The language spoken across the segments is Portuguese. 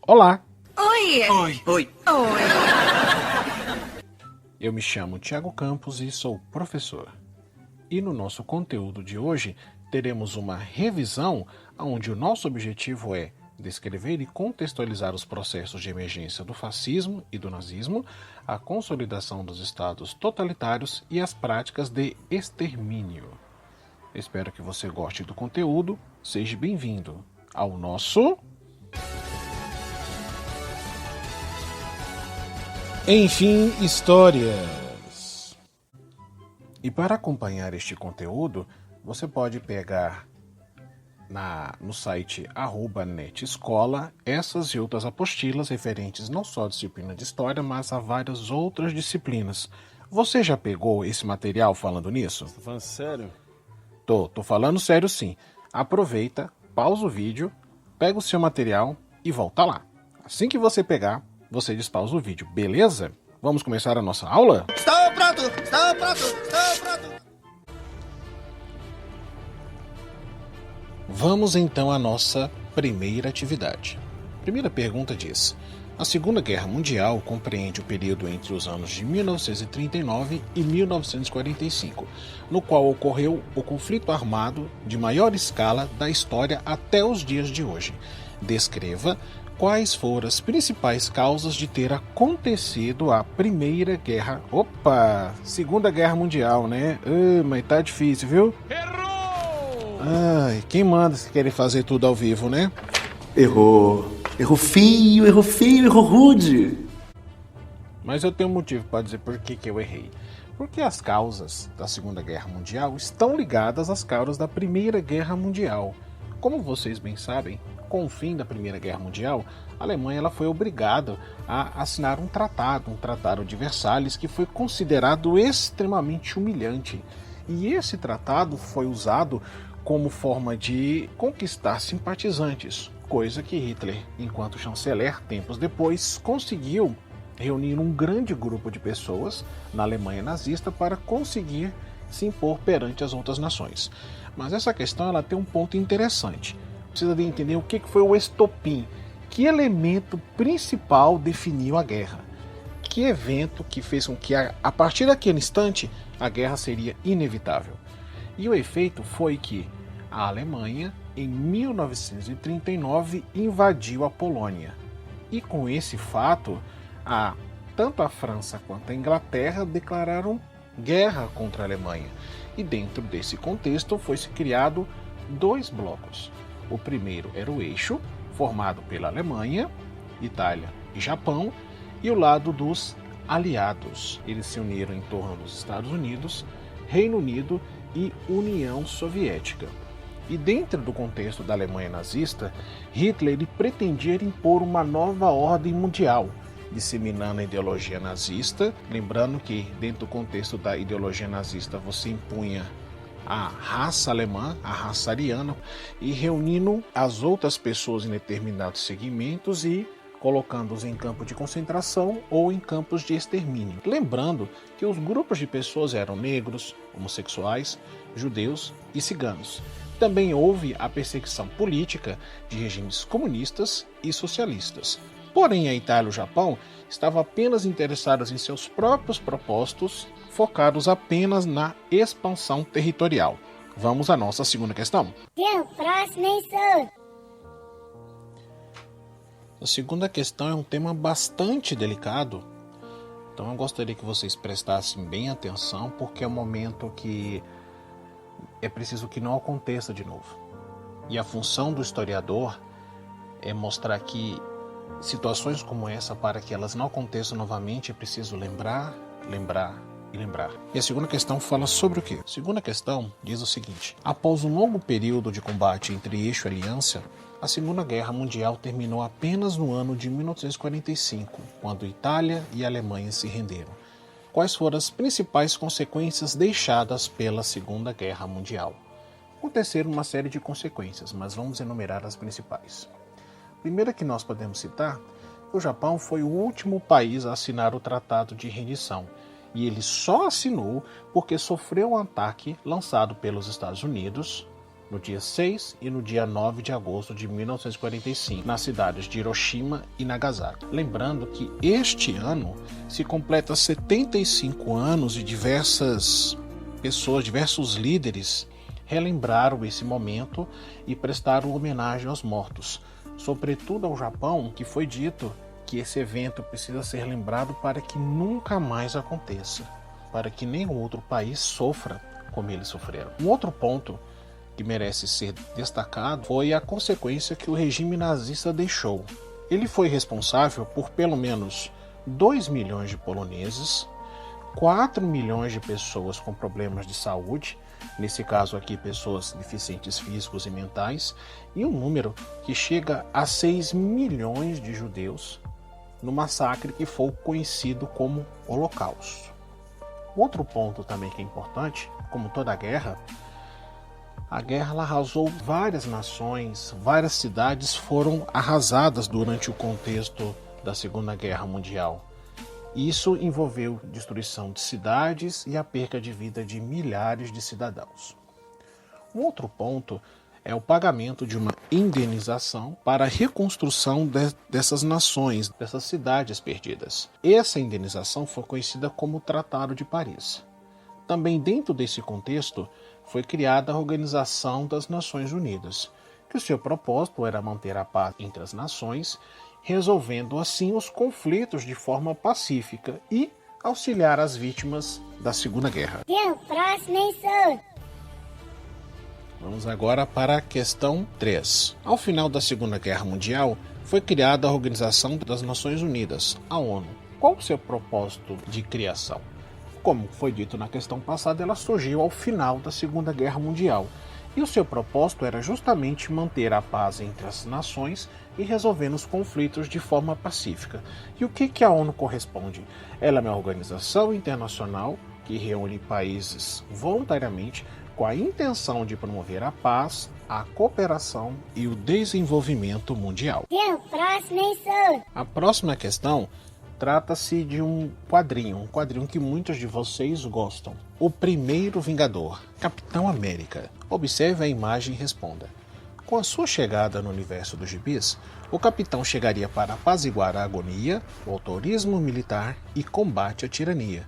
Olá, Oi! Oi. Oi! eu me chamo Thiago Campos e sou professor. E no nosso conteúdo de hoje teremos uma revisão onde o nosso objetivo é descrever e contextualizar os processos de emergência do fascismo e do nazismo, a consolidação dos estados totalitários e as práticas de extermínio. Espero que você goste do conteúdo, seja bem-vindo ao nosso... Enfim, Histórias. E para acompanhar este conteúdo, você pode pegar no site @netescola essas e outras apostilas referentes não só à disciplina de História, mas a várias outras disciplinas. Você já pegou esse material falando nisso? Você tá falando sério? Tô falando sério sim. Aproveita, pausa o vídeo, pega o seu material e volta lá. Assim que você pegar, você despausa o vídeo, beleza? Vamos começar a nossa aula? Estou pronto! Estou pronto! Estou pronto! Vamos então à nossa primeira atividade. Primeira pergunta diz: a Segunda Guerra Mundial compreende o período entre os anos de 1939 e 1945, no qual ocorreu o conflito armado de maior escala da história até os dias de hoje. Descreva quais foram as principais causas de ter acontecido a Primeira Guerra... Segunda Guerra Mundial, né? Mas tá difícil, viu? Ai, quem manda se querer fazer tudo ao vivo, né? Errou. Errou feio, errou rude. Mas eu tenho um motivo para dizer por que eu errei. Porque as causas da Segunda Guerra Mundial estão ligadas às causas da Primeira Guerra Mundial. Como vocês bem sabem, com o fim da Primeira Guerra Mundial, a Alemanha ela foi obrigada a assinar um tratado de Versalhes, que foi considerado extremamente humilhante. E esse tratado foi usado como forma de conquistar simpatizantes, coisa que Hitler, enquanto chanceler, tempos depois, conseguiu reunir um grande grupo de pessoas na Alemanha nazista para conseguir se impor perante as outras nações. Mas essa questão ela tem um ponto interessante. Precisa de entender o que foi o estopim, que elemento principal definiu a guerra, que evento que fez com que a partir daquele instante a guerra seria inevitável. E o efeito foi que a Alemanha, em 1939, invadiu a Polônia. E com esse fato, tanto a França quanto a Inglaterra declararam guerra contra a Alemanha. E dentro desse contexto foi-se criado dois blocos. O primeiro era o eixo, formado pela Alemanha, Itália e Japão, e o lado dos aliados. Eles se uniram em torno dos Estados Unidos, Reino Unido e União Soviética. E dentro do contexto da Alemanha nazista, Hitler ele pretendia impor uma nova ordem mundial, disseminando a ideologia nazista. Lembrando que dentro do contexto da ideologia nazista você impunha a raça alemã, a raça ariana, e reunindo as outras pessoas em determinados segmentos e colocando-os em campos de concentração ou em campos de extermínio. Lembrando que os grupos de pessoas eram negros, homossexuais, judeus e ciganos. Também houve a perseguição política de regimes comunistas e socialistas. Porém, a Itália e o Japão estavam apenas interessados em seus próprios propósitos, focados apenas na expansão territorial. Vamos à nossa segunda questão. A segunda questão é um tema bastante delicado, então eu gostaria que vocês prestassem bem atenção, porque é um momento que é preciso que não aconteça de novo. E a função do historiador é mostrar que situações como essa, para que elas não aconteçam novamente, é preciso lembrar. E a segunda questão fala sobre o quê? A segunda questão diz o seguinte: após um longo período de combate entre eixo e aliança, a Segunda Guerra Mundial terminou apenas no ano de 1945, quando Itália e Alemanha se renderam. Quais foram as principais consequências deixadas pela Segunda Guerra Mundial? Aconteceram uma série de consequências, mas vamos enumerar as principais. A primeira que nós podemos citar: o Japão foi o último país a assinar o Tratado de Rendição, e ele só assinou porque sofreu um ataque lançado pelos Estados Unidos, no dia 6 e no dia 9 de agosto de 1945, nas cidades de Hiroshima e Nagasaki. Lembrando que este ano se completa 75 anos e diversas pessoas, diversos líderes relembraram esse momento e prestaram homenagem aos mortos, sobretudo ao Japão, que foi dito que esse evento precisa ser lembrado para que nunca mais aconteça, para que nenhum outro país sofra como eles sofreram. Um outro ponto que merece ser destacado foi a consequência que o regime nazista deixou. Ele foi responsável por pelo menos 2 milhões de poloneses, 4 milhões de pessoas com problemas de saúde, nesse caso aqui pessoas deficientes físicos e mentais, e um número que chega a 6 milhões de judeus no massacre que foi conhecido como Holocausto. Outro ponto também que é importante, como toda a guerra ela arrasou várias nações, várias cidades foram arrasadas durante o contexto da Segunda Guerra Mundial. Isso envolveu destruição de cidades e a perca de vida de milhares de cidadãos. Um outro ponto é o pagamento de uma indenização para a reconstrução dessas nações, dessas cidades perdidas. Essa indenização foi conhecida como Tratado de Paris. Também dentro desse contexto foi criada a Organização das Nações Unidas, que o seu propósito era manter a paz entre as nações, resolvendo assim os conflitos de forma pacífica e auxiliar as vítimas da Segunda Guerra. Vamos agora para a questão 3. Ao final da Segunda Guerra Mundial, foi criada a Organização das Nações Unidas, a ONU. Qual o seu propósito de criação? Como foi dito na questão passada, ela surgiu ao final da Segunda Guerra Mundial. E o seu propósito era justamente manter a paz entre as nações e resolvendo os conflitos de forma pacífica. E o que a ONU corresponde? Ela é uma organização internacional que reúne países voluntariamente com a intenção de promover a paz, a cooperação e o desenvolvimento mundial. A próxima questão trata-se de um quadrinho que muitos de vocês gostam. O Primeiro Vingador, Capitão América. Observe a imagem e responda. Com a sua chegada no universo dos gibis, o capitão chegaria para apaziguar a agonia, o autorismo militar e combate à tirania.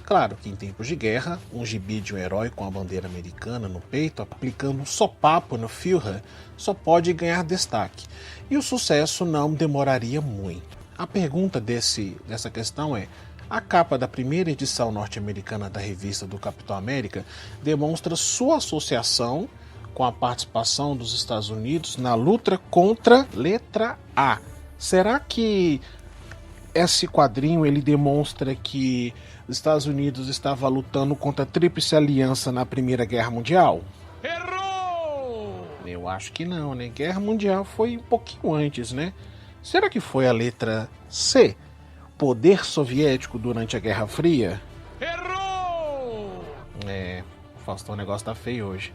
Claro que em tempos de guerra, um gibi de um herói com a bandeira americana no peito, aplicando um sopapo no Führer, só pode ganhar destaque, e o sucesso não demoraria muito. A pergunta dessa questão é: a capa da primeira edição norte-americana da revista do Capitão América demonstra sua associação com a participação dos Estados Unidos na luta contra letra A. Será que esse quadrinho ele demonstra que os Estados Unidos estava lutando contra a Tríplice Aliança na Primeira Guerra Mundial? Errou! Eu acho que não, né? Guerra Mundial foi um pouquinho antes, né? Será que foi a letra C? Poder soviético durante a Guerra Fria? Errou! Faustão, o negócio tá feio hoje.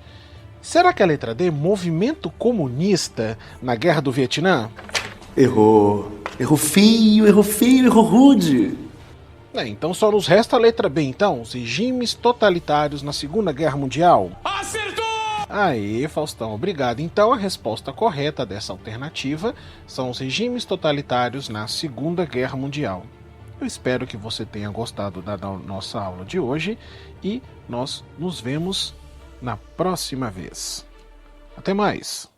Será que a letra D? Movimento comunista na Guerra do Vietnã? Errou. Errou feio, errou rude. Então só nos resta a letra B, então. Os regimes totalitários na Segunda Guerra Mundial. Acertou! Aê, Faustão, obrigado. Então a resposta correta dessa alternativa são os regimes totalitários na Segunda Guerra Mundial. Eu espero que você tenha gostado da nossa aula de hoje e nós nos vemos na próxima vez. Até mais!